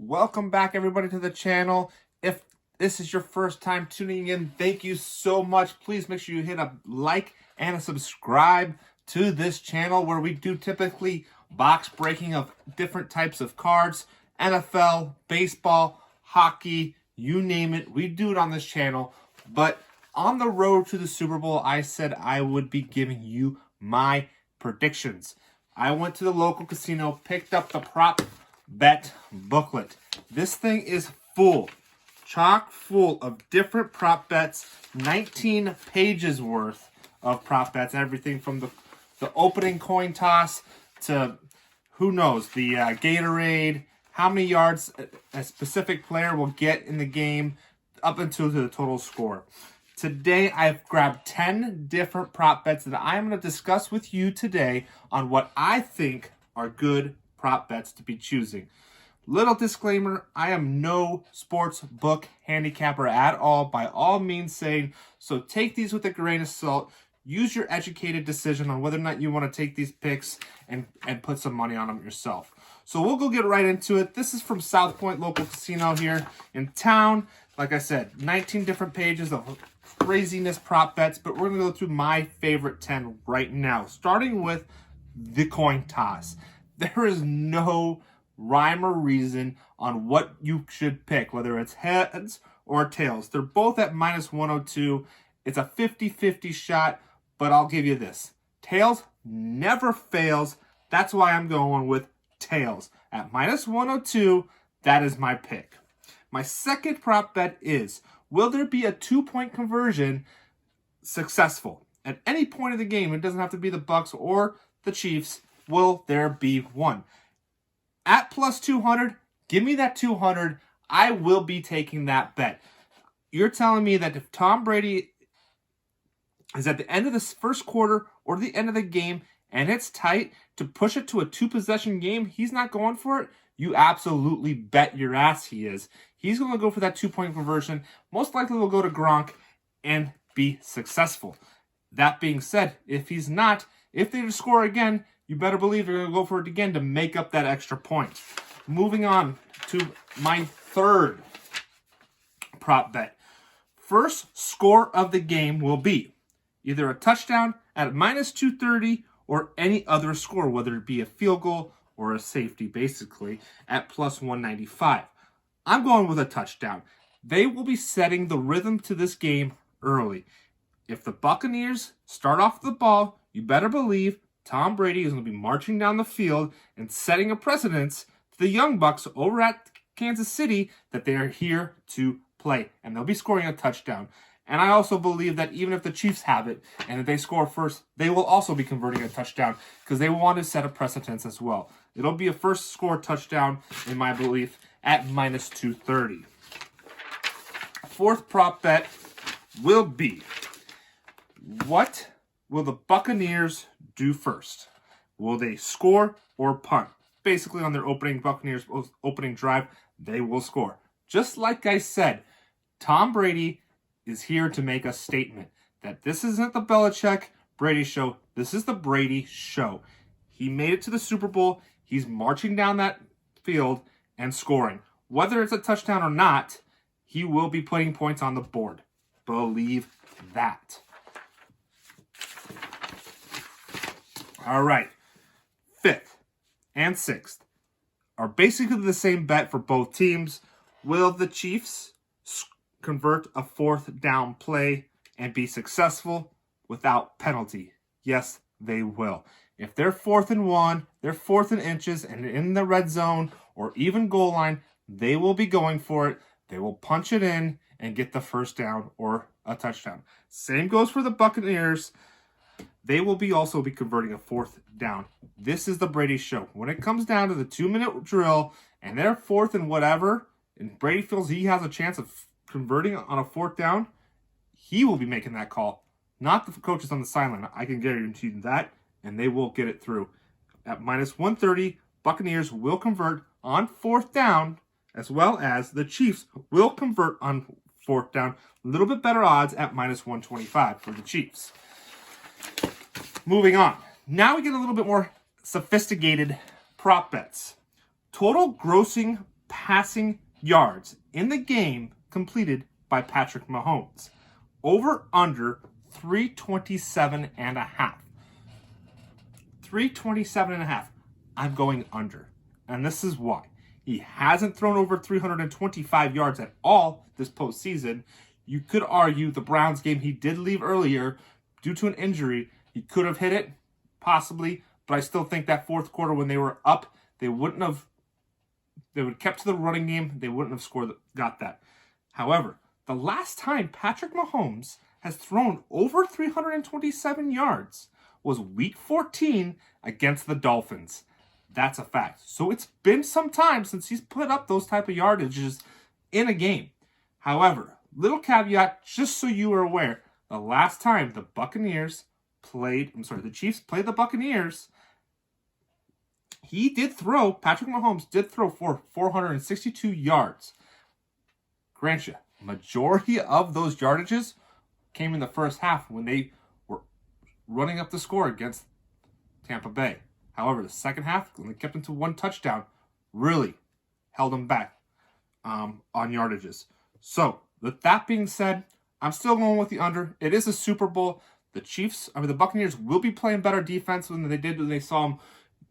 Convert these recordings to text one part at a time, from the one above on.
Welcome back, everybody, to the channel. If this is your first time tuning in, thank you so much. Please make sure you hit a like and a subscribe to this channel where we do typically box breaking of different types of cards, NFL, baseball, hockey, you name it. We do it on this channel. But on the road to the Super Bowl, I said I would be giving you my predictions. I went to the local casino, picked up the prop bet booklet. This thing is full, chock full of different prop bets, 19 pages worth of prop bets, everything from the opening coin toss to, who knows, the Gatorade, how many yards a specific player will get in the game, up until the total score. Today, I've grabbed 10 different prop bets that I'm going to discuss with you today on what I think are good prop bets to be choosing. Little disclaimer, I am no sports book handicapper at all, by all means saying, so take these with a grain of salt. Use your educated decision on whether or not you want to take these picks and put some money on them yourself. So we'll go get right into it. This is from South Point Local Casino here in town. Like I said, 19 different pages of craziness prop bets, but we're going to go through my favorite 10 right now, starting with the coin toss. There is no rhyme or reason on what you should pick, whether it's heads or tails. They're both at minus 102. It's a 50-50 shot, but I'll give you this. Tails never fails. That's why I'm going with tails. At minus 102, that is my pick. My second prop bet is, will there be a 2-point conversion successful? At any point of the game, it doesn't have to be the Bucs or the Chiefs, will there be one? At plus 200, give me that 200. I will be taking that bet. You're telling me that if Tom Brady is at the end of this first quarter or the end of the game and it's tight, to push it to a 2-possession game, he's not going for it? You absolutely bet your ass he is. He's going to go for that 2-point conversion. Most likely will go to Gronk and be successful. That being said, if he's not, if they score again, you better believe they're going to go for it again to make up that extra point. Moving on to my third prop bet. First score of the game will be either a touchdown at minus 230 or any other score, whether it be a field goal or a safety, basically, at plus 195. I'm going with a touchdown. They will be setting the rhythm to this game early. If the Buccaneers start off the ball, you better believe Tom Brady is going to be marching down the field and setting a precedence to the young Bucs over at Kansas City that they are here to play. And they'll be scoring a touchdown. And I also believe that even if the Chiefs have it and if they score first, they will also be converting a touchdown because they want to set a precedence as well. It'll be a first score touchdown, in my belief, at minus 230. Fourth prop bet will be, what will the Buccaneers do first? Will they score or punt? Basically, on their Buccaneers opening drive, they will score. Just like I said, Tom Brady is here to make a statement that this isn't the Belichick Brady show. This is the Brady show. He made it to the Super Bowl. He's marching down that field and scoring. Whether it's a touchdown or not, he will be putting points on the board. Believe that. All right, fifth and sixth are basically the same bet for both teams. Will the Chiefs convert a fourth down play and be successful without penalty? Yes, they will. If they're 4th and 1, they're 4th and inches and in the red zone or even goal line, they will be going for it. They will punch it in and get the first down or a touchdown. Same goes for the Buccaneers. They will also be converting a 4th down. This is the Brady show. When it comes down to the 2-minute drill and they're 4th and whatever, and Brady feels he has a chance of converting on a 4th down, he will be making that call, not the coaches on the sideline. I can guarantee you that, and they will get it through. At minus 130, Buccaneers will convert on 4th down, as well as the Chiefs will convert on 4th down. A little bit better odds at minus 125 for the Chiefs. Moving on. Now we get a little bit more sophisticated prop bets. Total grossing passing yards in the game completed by Patrick Mahomes. Over under 327 and a half. 327 and a half. I'm going under. And this is why. He hasn't thrown over 325 yards at all this postseason. You could argue the Browns game he did leave earlier due to an injury. He could have hit it, possibly, but I still think that fourth quarter when they were up, they would have kept to the running game. They wouldn't have got that. However, the last time Patrick Mahomes has thrown over 327 yards was Week 14 against the Dolphins. That's a fact. So it's been some time since he's put up those type of yardages in a game. However, little caveat, just so you are aware, the last time the Chiefs played the Buccaneers, Patrick Mahomes did throw for 462 yards. Grant you, majority of those yardages came in the first half when they were running up the score against Tampa Bay. However, the second half, when they kept them to one touchdown, really held them back on yardages. So, with that being said, I'm still going with the under. It is a Super Bowl. The Buccaneers will be playing better defense than they did when they saw him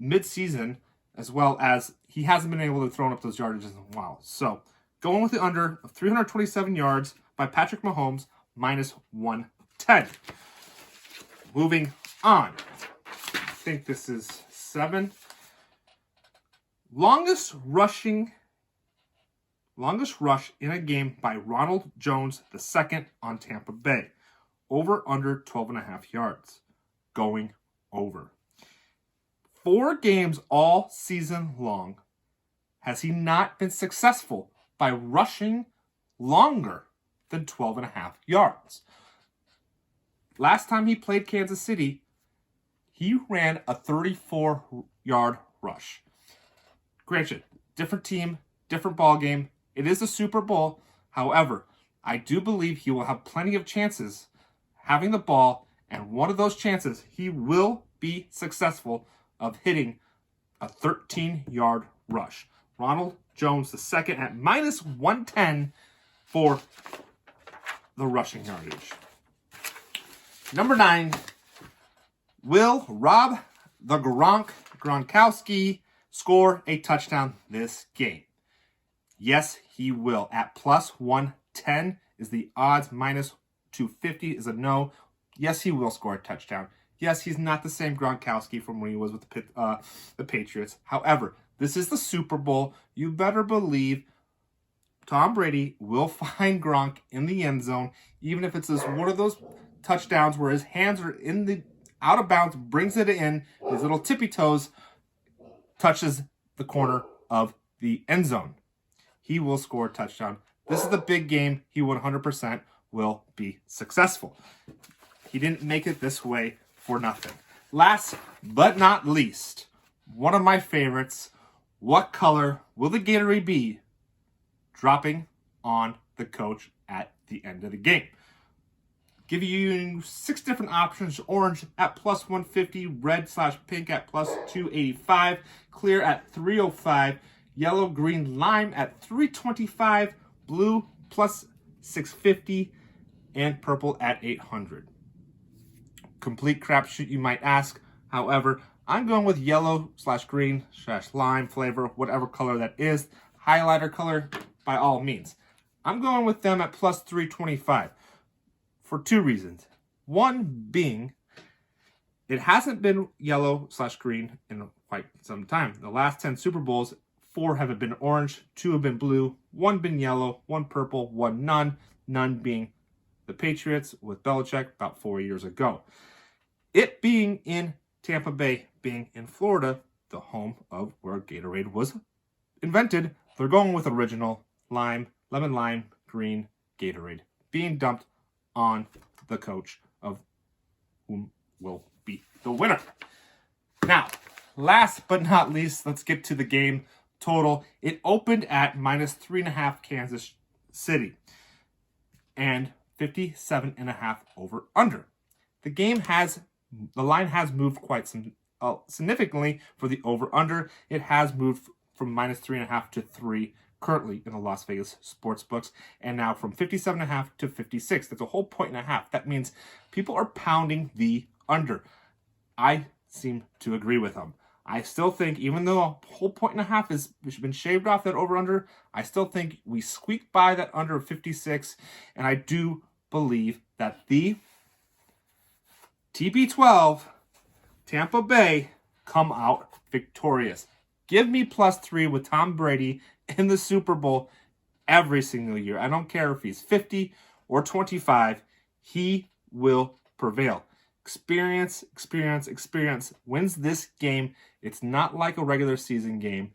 mid-season, as well as he hasn't been able to throw up those yardages in a while. So, going with the under of 327 yards by Patrick Mahomes, minus 110. Moving on. I think this is 7. Longest rush in a game by Ronald Jones II on Tampa Bay. Over under 12.5 yards. Going over. 4 games all season long has he not been successful by rushing longer than 12.5 yards. Last time he played Kansas City, he ran a 34-yard rush. Granted, different team, different ball game. It is a Super Bowl. However, I do believe he will have plenty of chances having the ball, and one of those chances, he will be successful of hitting a 13-yard rush. Ronald Jones II at minus 110 for the rushing yardage. Number 9, will Rob the Gronkowski score a touchdown this game? Yes, he will. At plus 110 is the odds. Minus 250 is a no. Yes, he will score a touchdown. Yes, he's not the same Gronkowski from when he was with the Patriots. However, this is the Super Bowl. You better believe Tom Brady will find Gronk in the end zone, even if it's just one of those touchdowns where his hands are in the out of bounds, brings it in, his little tippy toes touches the corner of the end zone. He will score a touchdown. This is the big game. He 100% will be successful. He didn't make it this way for nothing. Last but not least, one of my favorites. What color will the Gatorade be dropping on the coach at the end of the game? Give you 6 different options. Orange at plus 150, red/pink at plus 285, clear at 305, yellow, green, lime at 325, blue plus 650, and purple at 800. Complete crapshoot, you might ask. However, I'm going with yellow/green/lime flavor, whatever color that is. Highlighter color, by all means. I'm going with them at plus 325 for 2 reasons. One being, it hasn't been yellow/green in quite some time. The last 10 Super Bowls, 4 have been orange, 2 have been blue, 1 been yellow, 1 purple, 1 none. None being the Patriots with Belichick about 4 years ago. It being in Tampa Bay, being in Florida, the home of where Gatorade was invented, they're going with original lemon lime, green Gatorade being dumped on the coach of whom will be the winner. Now, last but not least, let's get to the game total. It opened at minus 3.5 Kansas City and 57.5 over under. The line has moved quite significantly for the over under. It has moved from minus 3.5 to 3 currently in the Las Vegas sports books, and now from 57.5 to 56. That's a whole point and a half. That means people are pounding the under. I seem to agree with them. I still think, even though a whole point and a half has been shaved off that over-under, I still think we squeak by that under of 56, and I do believe that the TB12, Tampa Bay, come out victorious. Give me +3 with Tom Brady in the Super Bowl every single year. I don't care if he's 50 or 25. He will prevail. Experience wins this game. It's not like a regular season game.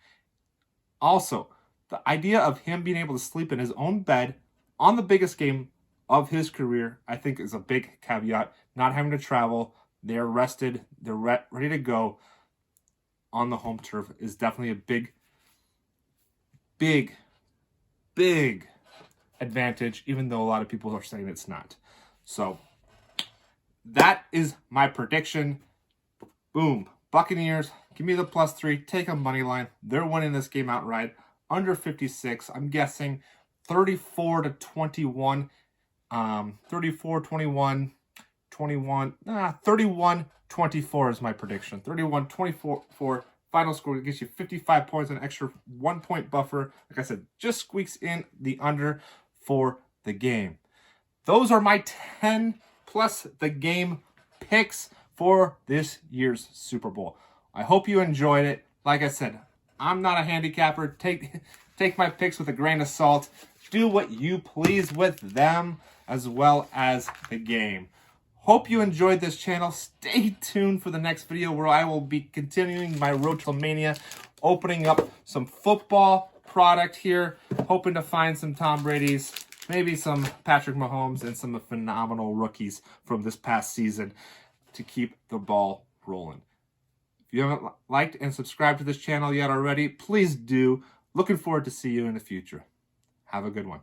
Also, the idea of him being able to sleep in his own bed on the biggest game of his career, I think, is a big caveat. Not having to travel. They're rested. They're ready to go on the home turf is definitely a big advantage, even though a lot of people are saying it's not. So that is my prediction. Boom. Buccaneers, give me the +3. Take a money line. They're winning this game outright. Under 56. I'm guessing 34-21. 34-21. 31-24 is my prediction. 31-24 final score gets you 55 points, an extra 1 point buffer. Like I said, just squeaks in the under for the game. Those are my 10 plus the game picks for this year's Super Bowl. I hope you enjoyed it. Like I said, I'm not a handicapper. Take my picks with a grain of salt. Do what you please with them as well as the game. Hope you enjoyed this channel. Stay tuned for the next video where I will be continuing my road to Mania, opening up some football product here, hoping to find some Tom Brady's, maybe some Patrick Mahomes, and some phenomenal rookies from this past season to keep the ball rolling. If you haven't liked and subscribed to this channel yet already, please do. Looking forward to see you in the future. Have a good one.